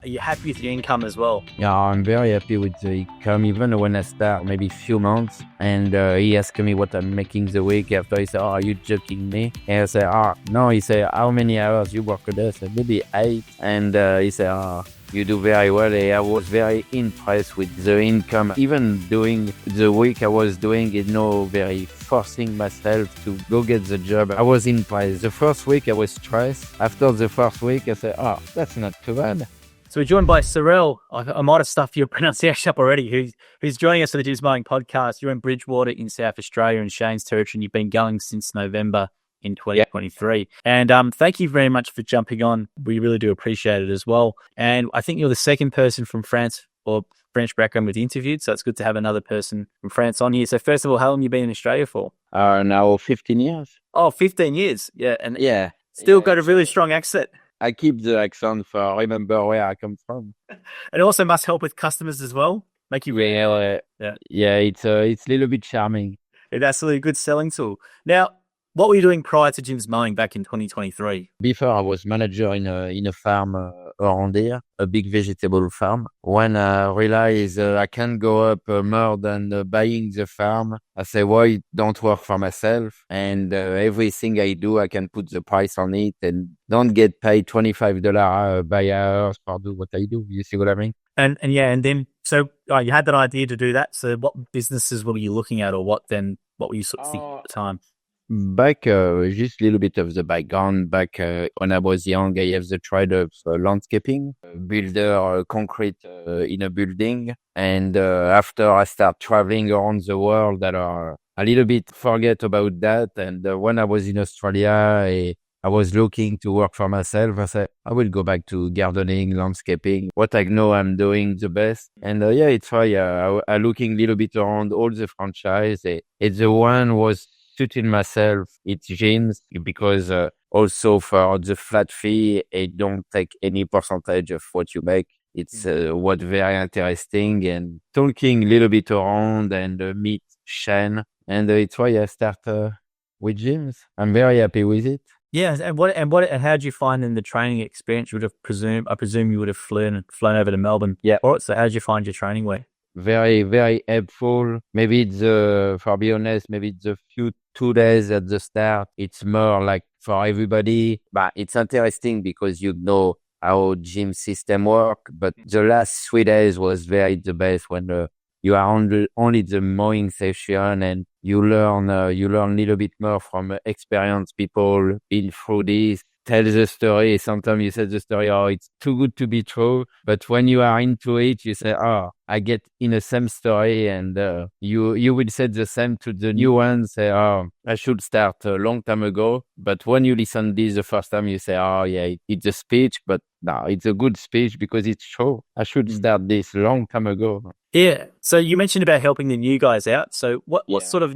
you happy with your income as well? Yeah, I'm very happy with the income, even when I start maybe few months. And he asked me what I'm making the week after. He said, "Oh, are you joking me?" And I said, "Ah, no." He said, "How many hours you work a day?" I said, "Maybe 8." And he said, "Ah, you do very well." And I was very impressed with the income. Even doing the week I was doing it, very forcing myself to go get the job. I was impressed. The first week I was stressed. After the first week, I said, "Oh, that's not too bad." So we're joined by Serell. I might have stuffed your pronunciation up already. Who's joining us for the Jim's Mowing podcast. You're in Bridgewater in South Australia in Shane's territory, and you've been going since November in 2023. And thank you very much for jumping on. We really do appreciate it as well. And I think you're the second person from France or French background we've interviewed, so it's good to have another person from France on here. So first of all, how long have you been in Australia for? Now 15 years. Oh, 15 years. Yeah. And Yeah. still got a really strong accent. I keep the accent for remember where I come from. It also must help with customers as well. Make you It's a little bit charming. It's absolutely a good selling tool. Now, what were you doing prior to Jim's Mowing back in 2023? Before I was manager in a farm around here, a big vegetable farm. When I realized I can't go up more than buying the farm, I say, why don't work for myself? And everything I do, I can put the price on it and don't get paid $25 by hour for do what I do. You see what I mean? And then you had that idea to do that. So what businesses were you looking at, or what were you sort of thinking at the time? Back, just a little bit of the background. Back when I was young, I have the trade of landscaping, builder concrete in a building. And after I start traveling around the world, that are a little bit forget about that. And when I was in Australia, I was looking to work for myself. I said, I will go back to gardening, landscaping, what I know I'm doing the best. And it's why I looking a little bit around all the franchise. It's the one was suiting myself. It's gyms because also for the flat fee, it don't take any percentage of what you make. It's what very interesting, and talking a little bit around and meet Shane. And it's why I start with gyms. I'm very happy with it. Yeah, and how did you find in the training experience? I presume you would have flown over to Melbourne. Yeah. All right, so how did you find your training way? Very, very helpful. Maybe it's for be honest, maybe it's a few 2 days at the start. It's more like for everybody, but it's interesting because you know how gym system work. But the last 3 days was very the best when you are only the mowing session, and you learn a little bit more from experienced people been through this. Tell the story. Sometimes you say the story, oh, it's too good to be true. But when you are into it, you say, oh, I get in the same story, and you will say the same to the new ones. Say, oh, I should start a long time ago. But when you listen this the first time, you say, oh yeah, it's a speech, but no, it's a good speech because it's true. I should start this long time ago. Yeah. So you mentioned about helping the new guys out. So what sort of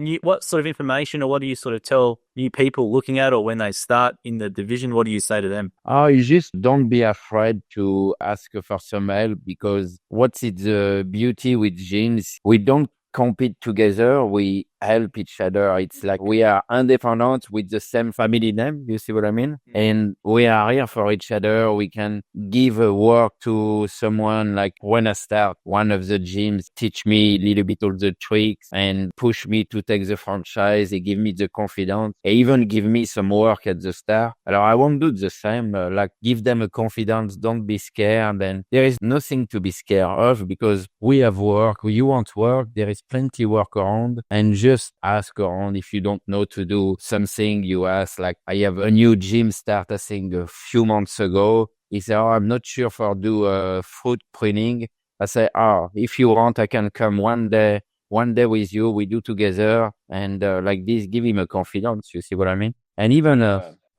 information, or what do you sort of tell new people looking at, or when they start in the division, what do you say to them? Oh, you just don't be afraid to ask for some help, because what's the beauty with gyms? We don't compete together. We help each other. It's like we are independent with the same family name. You see what I mean? And we are here for each other. We can give a work to someone. Like when I start, one of the gyms teach me a little bit all the tricks and push me to take the franchise. They give me the confidence. They even give me some work at the start. I won't do the same. Like give them a confidence. Don't be scared. And there is nothing to be scared of, because we have work. You want work. There is plenty work around, and just ask around. If you don't know to do something, you ask. Like I have a new gym start, I think a few months ago. He said, oh, I'm not sure for do fruit pruning. I say, if you want, I can come one day with you. We do together. And like this, give him a confidence. You see what I mean? And even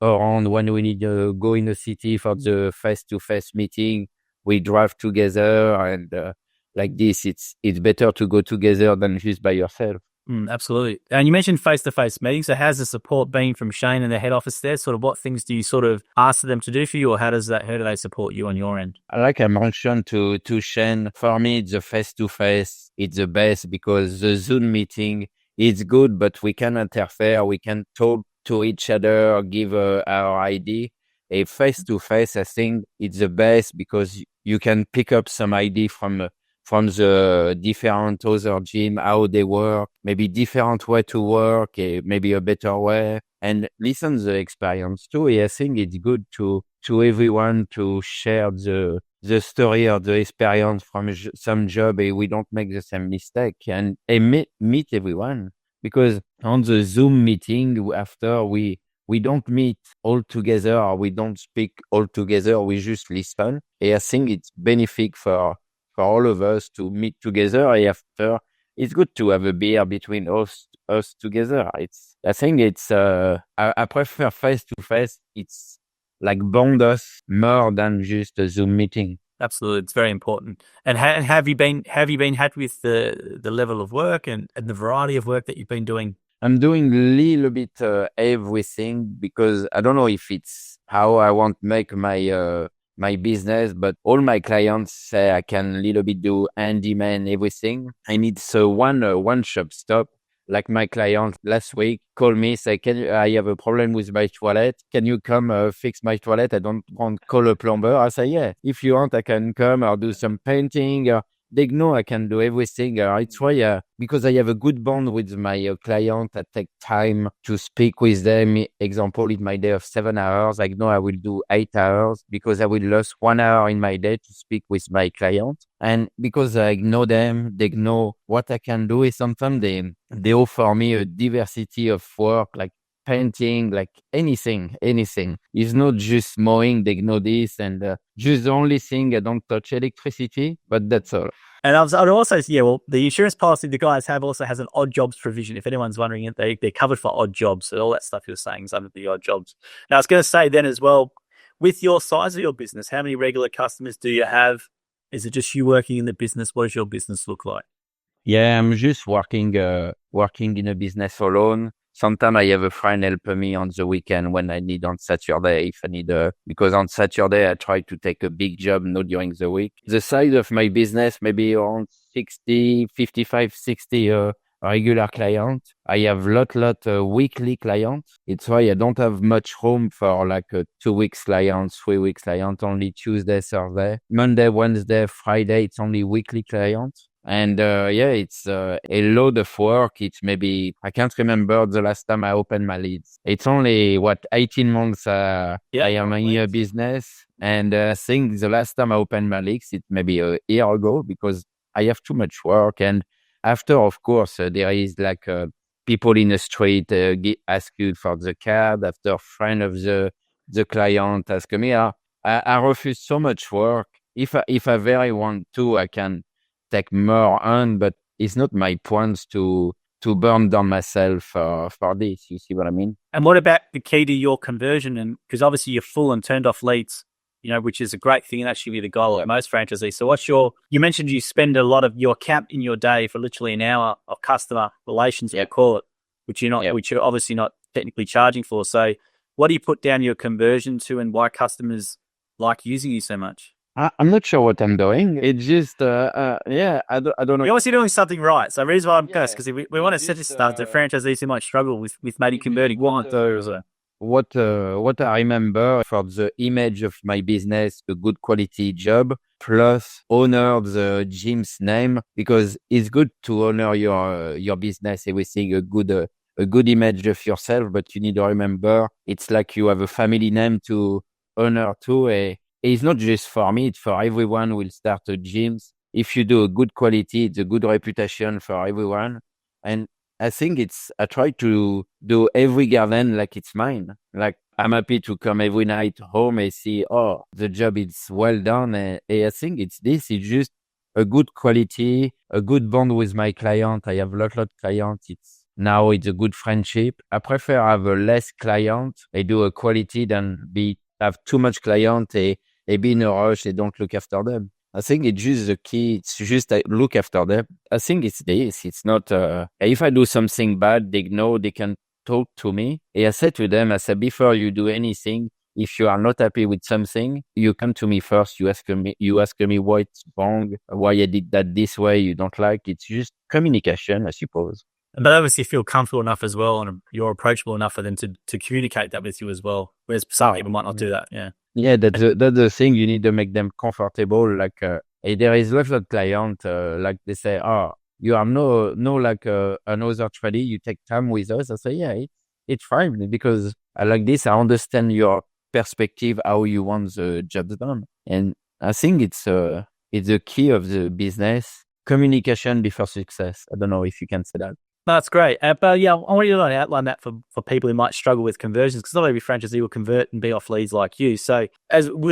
around when we need to go in the city for the face-to-face meeting, we drive together. And like this, it's better to go together than just by yourself. Absolutely. And you mentioned face-to-face meetings. So how's the support been from Shane and the head office there? Sort of what things do you sort of ask them to do for you, or how do they support you on your end? Like I mentioned to Shane, for me, the face-to-face, it's the best, because the Zoom meeting is good, but we can interfere. We can talk to each other, give our ID. A face-to-face, I think it's the best, because you can pick up some idea from the different other gym, how they work, maybe different way to work, maybe a better way, and listen the experience too. I think it's good to everyone to share the story or the experience from some job, and we don't make the same mistake, and meet everyone, because on the Zoom meeting after we don't meet all together, or we don't speak all together, we just listen. And I think it's benefit for all of us to meet together. And after, it's good to have a beer between us together. I think I prefer face to face. It's like bond us more than just a Zoom meeting. Absolutely, it's very important. And have you been happy with the level of work and the variety of work that you've been doing? I'm doing a little bit everything, because I don't know if it's how I want to make my business, but all my clients say I can a little bit do handyman everything. I need one shop stop. Like my client last week called me, say, I have a problem with my toilet. Can you come fix my toilet? I don't want to call a plumber. I say, yeah, if you want, I can come or do some painting. They know I can do everything. It's why, because I have a good bond with my client, I take time to speak with them. Example, in my day of 7 hours, I know I will do 8 hours, because I will lose 1 hour in my day to speak with my client. And because I know them, they know what I can do. Sometimes they offer me a diversity of work, like painting, like anything. It's not just mowing, they know this. And just the only thing, I don't touch electricity, but that's all. And I'd also, the insurance policy the guys have also has an odd jobs provision. If anyone's wondering it, they're covered for odd jobs. So all that stuff you're saying is under the odd jobs. Now, I was going to say then as well, with your size of your business, how many regular customers do you have? Is it just you working in the business? What does your business look like? Yeah, I'm just working in a business alone. Sometimes I have a friend help me on the weekend when I need on Saturday, if I need because on Saturday I try to take a big job, not during the week. The size of my business, maybe around 55, 60 regular clients. I have lot weekly clients. It's why I don't have much room for like a 2 weeks client, 3 weeks client, only Tuesday, Thursday, Monday, Wednesday, Friday. It's only weekly clients. And it's a load of work. It's maybe, I can't remember the last time I opened my leads. It's only 18 months I am in a business. And I think the last time I opened my leads, it maybe a year ago, because I have too much work. And after, of course, there is like people in the street ask you for the card. After, friend of the client ask me, I refuse so much work. If I very want to, I can take more on, but it's not my points to burn down myself for this. You see what I mean? And what about the key to your conversion? And because obviously you're full and turned off leads, which is a great thing, and that should be the goal of most franchisees. So you mentioned you spend a lot of your cap in your day for literally an hour of customer relations, we call it, which you're obviously not technically charging for. So what do you put down your conversion to, and why customers like using you so much? I'm not sure what I'm doing. It's just, I don't know. You're obviously doing something right. So the reason why I'm cursed, because we want to set this stuff to franchisees who might struggle with maybe converting one. What I remember for the image of my business, a good quality job, plus honor the gym's name, because it's good to honor your business, everything, a good image of yourself, but you need to remember it's like you have a family name to honor too. It's not just for me, it's for everyone who will start a gym. If you do a good quality, it's a good reputation for everyone. And I think I try to do every garden like it's mine. Like, I'm happy to come every night home and see, the job is well done. And I think it's just a good quality, a good bond with my client. I have a lot of clients. Now it's a good friendship. I prefer have a less client. I do a quality than have too much client and be in a rush. They don't look after them. I think it's just the key. It's just look after them. I think it's this. It's not, if I do something bad, they know they can talk to me. And I said to them, before you do anything, if you are not happy with something, you come to me first. You ask me what's wrong, why I did that this way you don't like. It's just communication, I suppose. But obviously you feel comfortable enough as well, and you're approachable enough for them to communicate that with you as well. Whereas some people might not do that. Yeah. Yeah, that's the thing. You need to make them comfortable. Like, there is lots of client, like they say, oh, you are no like another trader. You take time with us. I say, yeah, it's fine because I like this. I understand your perspective, how you want the job done, and I think it's the key of the business. Communication before success. I don't know if you can say that. That's great. But yeah, I want you to outline that for people who might struggle with conversions, because not every franchisee will convert and be off leads like you. So as we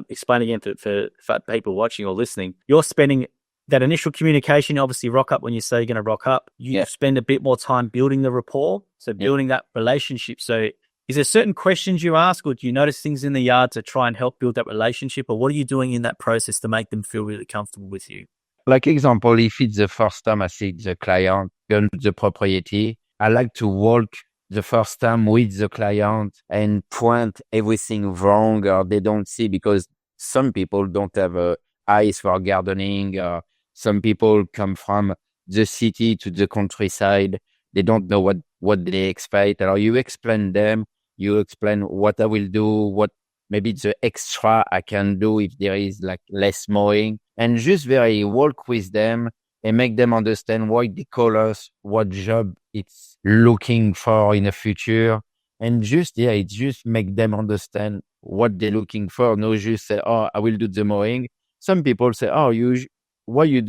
explain again for people watching or listening, you're spending that initial communication, obviously rock up when you say you're going to rock up. You spend a bit more time building the rapport, so building that relationship. So is there certain questions you ask, or do you notice things in the yard to try and help build that relationship, or what are you doing in that process to make them feel really comfortable with you? Like example, if it's the first time I see the client on the property, I like to walk the first time with the client and point everything wrong or they don't see, because some people don't have eyes for gardening. Some people come from the city to the countryside. They don't know what they expect. Or you explain them, you explain what I will do, what maybe the extra I can do if there is like less mowing, and just very work with them and make them understand why they call us, what job it's looking for in the future. And just, it just make them understand what they're looking for. No, just say, oh, I will do the mowing. Some people say, oh, what you're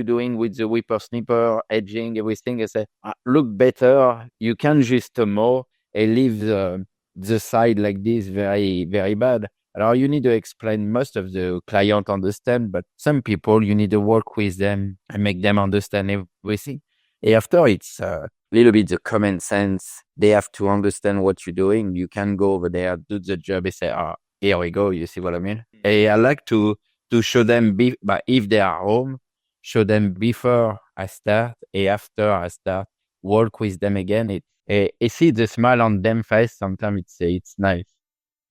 doing with the whippersnipper, edging, everything. I say, look better. You can just mow and leave the side like this very, very bad. Now you need to explain, most of the client understand, but some people you need to work with them and make them understand everything. And after it's a little bit the common sense. They have to understand what you're doing. You can go over there, do the job and say, here we go. You see what I mean? And I like to show them, but if they are home, show them before I start and after I start, work with them again. I see the smile on them face. Sometimes it's nice.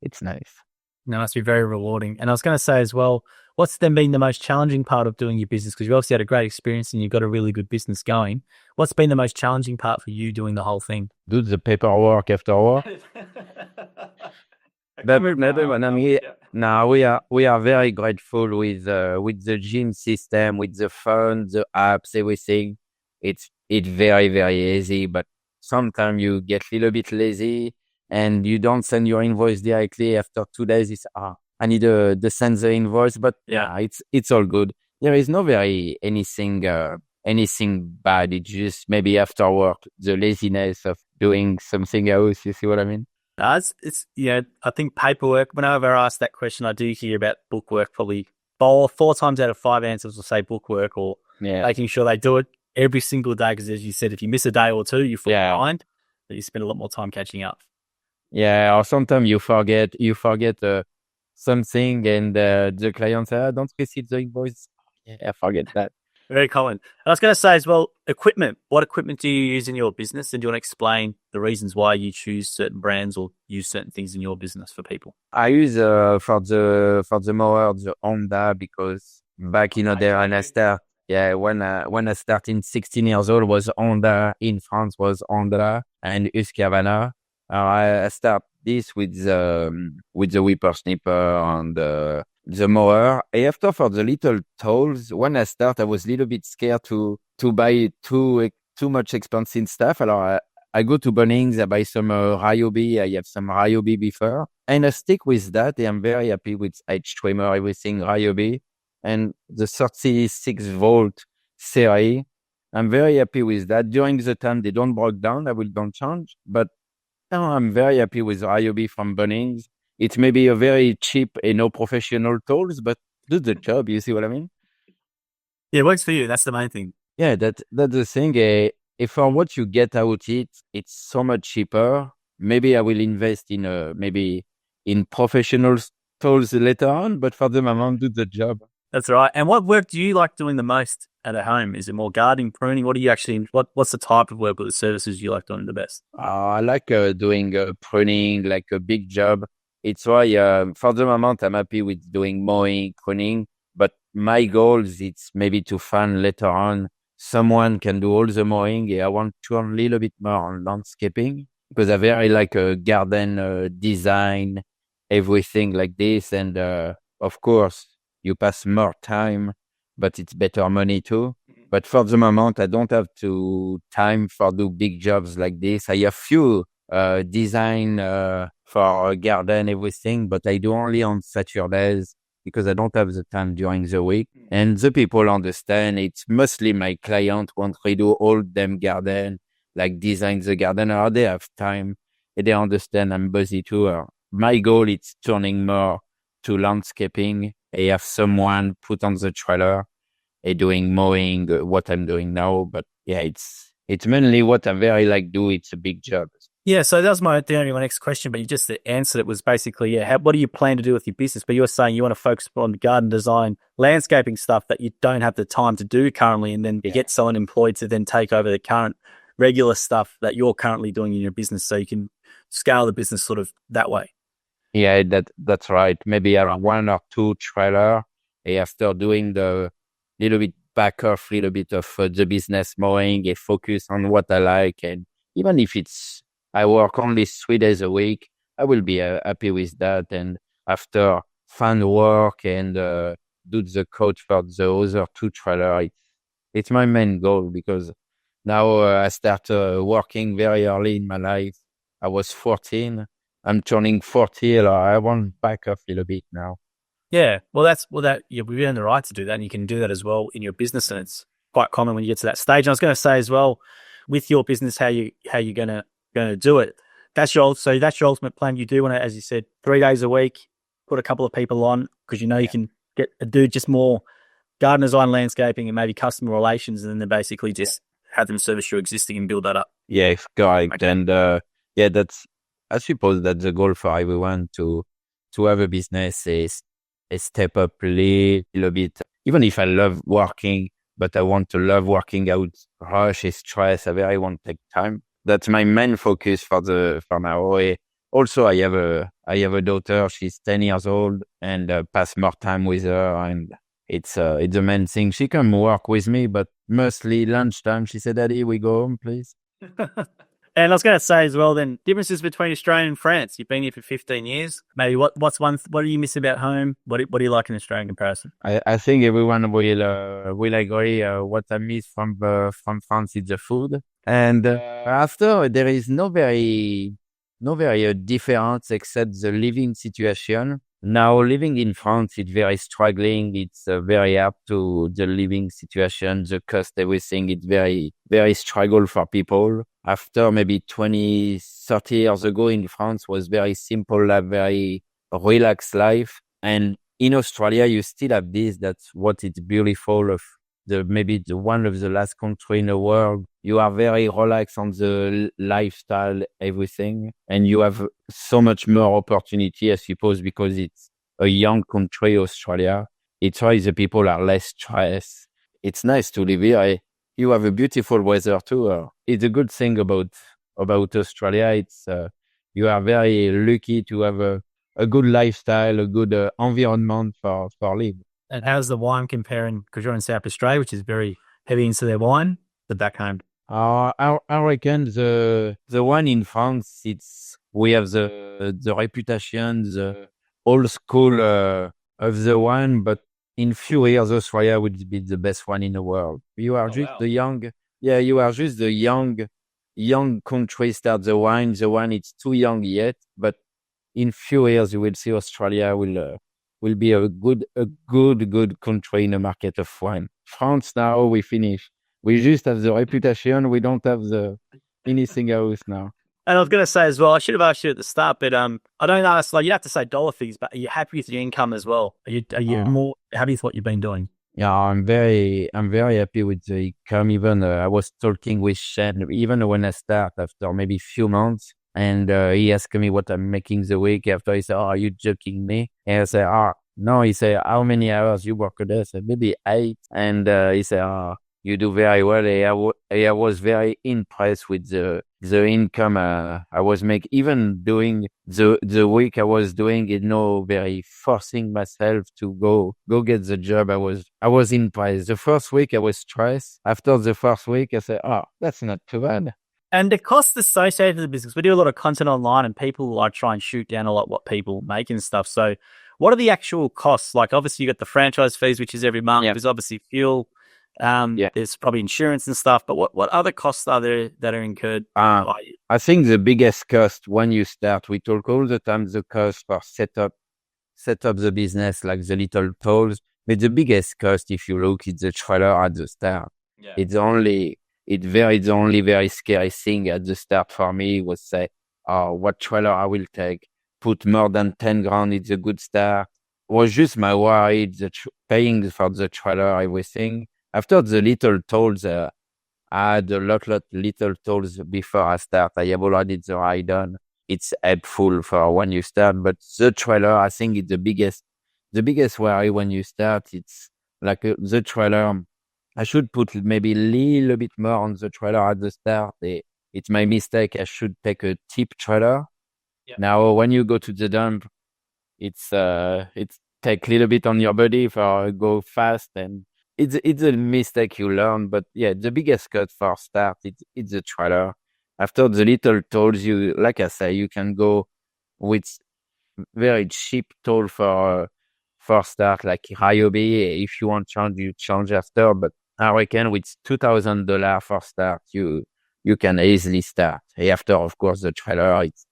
It's nice. That must be very rewarding. And I was going to say as well, what's then been the most challenging part of doing your business? Because you obviously had a great experience and you've got a really good business going. What's been the most challenging part for you doing the whole thing? Do the paperwork afterward. But now we are very grateful with the gym system, with the phone, the apps, everything. It's very, very easy, but sometimes you get a little bit lazy and you don't send your invoice directly. After 2 days, it's I need to send the invoice, but it's all good. There is no very anything bad. It's just maybe after work, the laziness of doing something else. You see what I mean? It's I think paperwork, whenever I ask that question, I do hear about bookwork. Probably 4 times out of 5 answers will say bookwork, or making sure they do it every single day. Because as you said, if you miss a day or two, you fall behind, but you spend a lot more time catching up. Yeah, or sometimes you forget something and the client says, don't receive the invoice. Yeah, I forget that. Very common. And I was going to say as well, equipment. What equipment do you use in your business? And do you want to explain the reasons why you choose certain brands or use certain things in your business for people? I use for the mower the Honda, because back there when I start, when I started 16 years old was Honda, in France was Honda and Husqvarna. I start this with the whippersnipper and the mower. And after, for the little tools, when I start, I was a little bit scared to buy too much expensive stuff. I go to Bunnings, I buy some Ryobi. I have some Ryobi before, and I stick with that. And I'm very happy with edge trimmer, everything Ryobi, and the 36-volt series. I'm very happy with that. During the time they don't break down, I will don't change, but now I'm very happy with Ryobi from Bunnings. It's maybe a very cheap and no professional tools, but do the job. You see what I mean? Yeah, it works for you. That's the main thing. Yeah, that's the thing. If for what you get out it's so much cheaper. Maybe I will invest in maybe in professional tools later on, but for the moment, do the job. That's right. And what work do you like doing the most at a home? Is it more gardening, pruning? What do you actually? What's the type of work or the services you like doing the best? I like doing pruning, like a big job. It's why for the moment I'm happy with doing mowing, pruning. But my goals it's maybe to find later on someone can do all the mowing. I want to earn a little bit more on landscaping because I very like a garden design, everything like this. And of course, you pass more time, but it's better money too. But for the moment, I don't have to time for do big jobs like this. I have few design for a garden, everything, but I do only on Saturdays because I don't have the time during the week. And the people understand it's mostly my client want to do all them garden, like design the garden, or they have time and they understand I'm busy too. My goal is turning more to landscaping. I have someone put on the trailer doing mowing, what I'm doing now. But yeah, it's mainly what I very like do. It's a big job. Yeah, so that was my next question, but you just answered it. Was basically, what do you plan to do with your business? But you were saying you want to focus on garden design, landscaping stuff that you don't have the time to do currently, and then get someone employed to then take over the current regular stuff that you're currently doing in your business, so you can scale the business sort of that way. Yeah, that's right. Maybe around 1 or 2 trailer after doing the little bit back off, little bit of the business mowing, a focus on what I like. And even if I work only 3 days a week, I will be happy with that. And after find work and do the coach for the other 2 trailer, it's my main goal because now I start working very early in my life. I was 14. I'm turning 40. I want back off a little bit now. Yeah, we've earned the right to do that, and you can do that as well in your business, and it's quite common when you get to that stage. And I was going to say as well, with your business, how you're gonna do it. That's your ultimate plan. You do want to, as you said, 3 days a week, put a couple of people on because you can do just more garden design, landscaping, and maybe customer relations, and then they basically just have them service your existing and build that up. Yeah, correct. Okay. And I suppose that's the goal for everyone to have a business is a step up a little bit. Even if I love working, but I want to love working out, rush, stress. I very want to take time. That's my main focus for now. Also, I have a daughter. She's 10 years old, and pass more time with her. And it's the main thing. She can work with me, but mostly lunchtime. She said, "Daddy, we go home, please." And I was going to say as well, then differences between Australia and France. You've been here for 15 years. Maybe what do you miss about home? What do you like in Australian comparison? I think everyone will agree. What I miss from France is the food, and after there is no very difference except the living situation. Now living in France, it's very struggling. It's very hard to the living situation, the cost, everything. It's very, very struggle for people. After maybe 20, 30 years ago in France was very simple life, very relaxed life. And in Australia, you still have this. That's what is beautiful of maybe the one of the last country in the world. You are very relaxed on the lifestyle, everything. And you have so much more opportunity, I suppose, because it's a young country, Australia. It's why the people are less stressed. It's nice to live here. You have a beautiful weather too. It's a good thing about Australia. It's you are very lucky to have a good lifestyle, a good environment for live. And how's the wine comparing? Because you're in South Australia, which is very heavy into their wine. The back home. I reckon the wine in France, we have the reputation, the old school of the wine, but in few years, Australia would be the best one in the world. You are you are just the young country start the wine. The wine, it's too young yet, but in few years, you will see Australia will be a good country in the market of wine. France now, we finish. We just have the reputation. We don't have anything else now. And I was going to say as well, I should have asked you at the start, but I don't ask, like, you have to say dollar figures, but are you happy with your income as well? Are you more happy with what you've been doing? Yeah, I'm very happy with the income. Even I was talking with Shane, even when I start after maybe a few months, and he asked me what I'm making the week after. He said, "Oh, are you joking me?" And I said, no. He said, "How many hours you work a day?" I said, "Maybe 8." And he said, you do very well. I was very impressed with the income I was making. Even doing the week I was doing it, no, very forcing myself to go get the job. I was impressed. The first week I was stressed. After the first week, I said, "Oh, that's not too bad." And the costs associated with the business, we do a lot of content online and people like try and shoot down a lot what people make and stuff. So what are the actual costs? Like obviously you got the franchise fees, which is every month. Yeah. There's obviously fuel. Yeah. There's probably insurance and stuff, but what other costs are there that are incurred? I think the biggest cost when you start, we talk all the time the cost for set up the business, like the little tools. But the biggest cost, if you look, is the trailer at the start. Yeah. It's only very scary thing at the start for me was say, oh, what trailer I will take, put more than 10 grand. It's a good start. Was just my worry, paying for the trailer, everything. After the little tools, I had a lot little tools before I start. I have already the ride on. It's helpful for when you start, but the trailer, I think it's the biggest worry when you start. It's like the trailer. I should put maybe a little bit more on the trailer at the start. It's my mistake. I should take a cheap trailer. Yeah. Now, when you go to the dump, it's take a little bit on your body for go fast, and it's a mistake you learn. But yeah, the biggest cut for start, it's the trailer. After the little tools, you, like I say, you can go with very cheap tool for start, like Ryobi. If you want to change, you change after. But I reckon with $2,000 for start, you can easily start. After, of course, the trailer, it's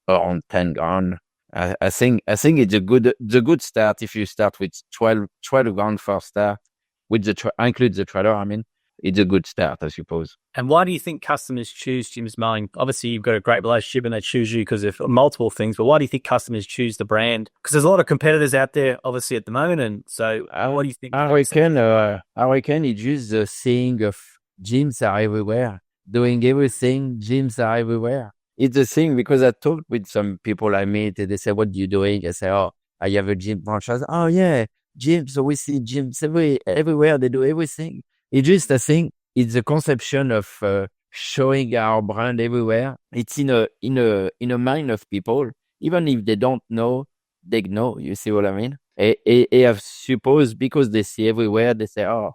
around 10 grand. I think it's a good start if you start with 12 grand for start with include the trailer. I mean, it's a good start, I suppose. And why do you think customers choose Jim's Mowing? Obviously, you've got a great relationship and they choose you because of multiple things, but why do you think customers choose the brand? Because there's a lot of competitors out there, obviously, at the moment. And so what do you think? I reckon it's just the thing of gyms are everywhere. Doing everything, gyms are everywhere. It's the thing because I talked with some people I meet and they say, what are you doing? I say, oh, I have a gym franchise. Oh, yeah, gyms. So we see gyms everywhere. They do everything. It's just, I think, it's the conception of showing our brand everywhere. It's in a mind of people, even if they don't know, they know. You see what I mean? I suppose because they see everywhere, they say, oh,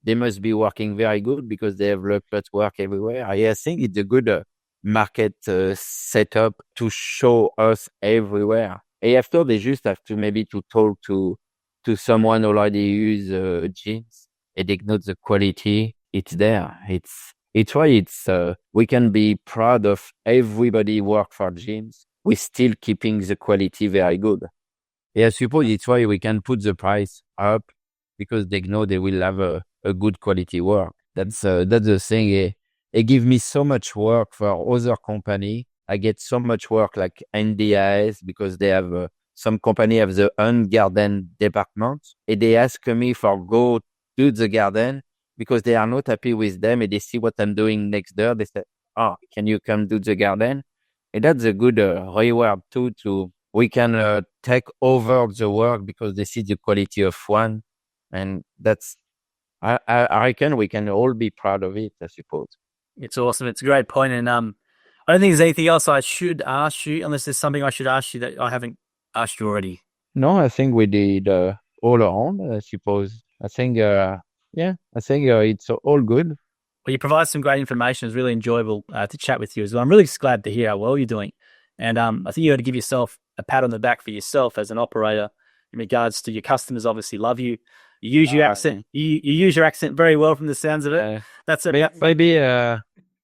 they must be working very good because they have lots work everywhere. I think it's a good market setup to show us everywhere. And after, they just have to maybe to talk to someone already use gyms and they know the quality. It's there. It's why we can be proud of everybody work for gyms. We're still keeping the quality very good. Yeah, I suppose it's why we can put the price up because they know they will have a good quality work. That's the thing. It gives me so much work for other company. I get so much work like NDIS because they have some company have the own garden department and they ask me for go do the garden because they are not happy with them and they see what I'm doing next door. They say, oh, can you come do the garden? And that's a good reward too. We can take over the work because they see the quality of one. And that's, I reckon we can all be proud of it, I suppose. It's awesome. It's a great point. And I don't think there's anything else I should ask you, unless there's something I should ask you that I haven't asked you already. No, I think we did all around, I suppose. I think, it's all good. Well, you provide some great information. It's really enjoyable to chat with you as well. I'm really glad to hear how well you're doing. And I think you got to give yourself a pat on the back for yourself as an operator in regards to your customers obviously love you. You use your accent. You use your accent very well from the sounds of it. That's it.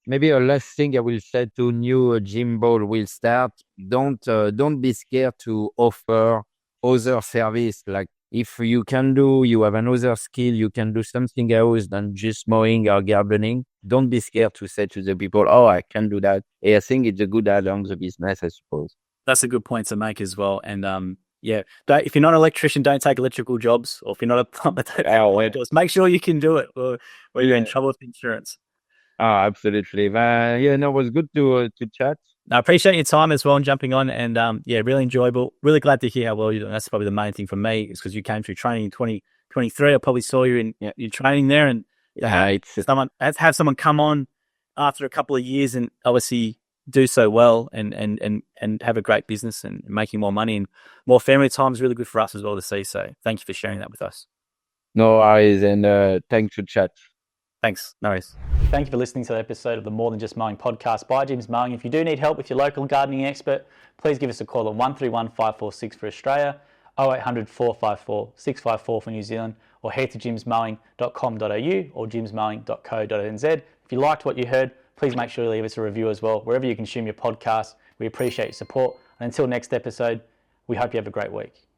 Maybe a last thing I will say to new gym ball will start. Don't be scared to offer other service. Like if you have another skill, you can do something else than just mowing or gardening. Don't be scared to say to the people, oh, I can do that. And I think it's a good add-on to the business, I suppose. That's a good point to make as well. And if you're not an electrician, don't take electrical jobs. Or if you're not a plumber, don't take jobs. Make sure you can do it or you're in trouble with insurance. Oh, absolutely. It was good to chat. I appreciate your time as well and jumping on. And really enjoyable. Really glad to hear how well you're doing. That's probably the main thing for me is because you came through training in 2023. I probably saw you in your training there and Yeah, it's Have someone come on after a couple of years and obviously do so well and have a great business and making more money and more family time is really good for us as well to see. So thank you for sharing that with us. no worries, and thanks to chat. Thanks. No worries. Thank you for listening to the episode of the More Than Just Mowing podcast by Jim's Mowing. If you do need help with your local gardening expert, please give us a call on 131 546 for Australia, 0800 454 654 for New Zealand, or head to jimsmowing.com.au or jimsmowing.co.nz. If you liked what you heard, please make sure you leave us a review as well, wherever you consume your podcast. We appreciate your support. And until next episode, we hope you have a great week.